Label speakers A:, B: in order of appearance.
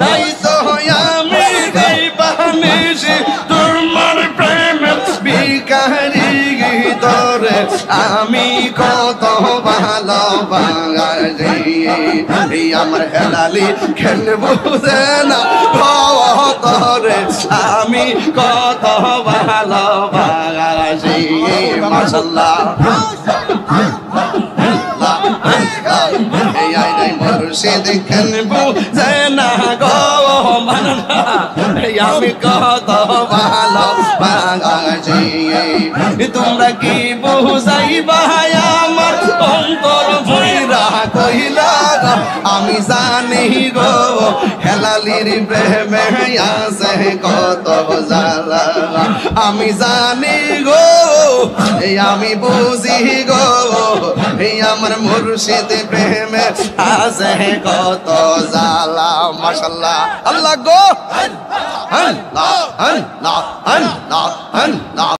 A: তাই তো আমি গাইবানিছি তোমার প্রেমের ভিখারি তোরে আমি কত ভালোবাসি আমার হেলালি কেন বুঝে না তোরে আমি কত ভালোবাসি মাশাআল্লাহ মুর্শিদ কেন বুঝে না গো আমি কত ভালোবাসি তোমরা কি বুঝাইবা আমার অন্তর ভৈরা কইলা আমি জানি গো হেলালির প্রেমে আছে কত জ্বালা আমি জানি গো আমি বুঝি গো আমার মুর্শিদ প্রেমে আছে কত জ্বালা মাশাআল্লাহ আল্লাহ গো আল্লাহ আল্লাহ আল্লাহ আল্লাহ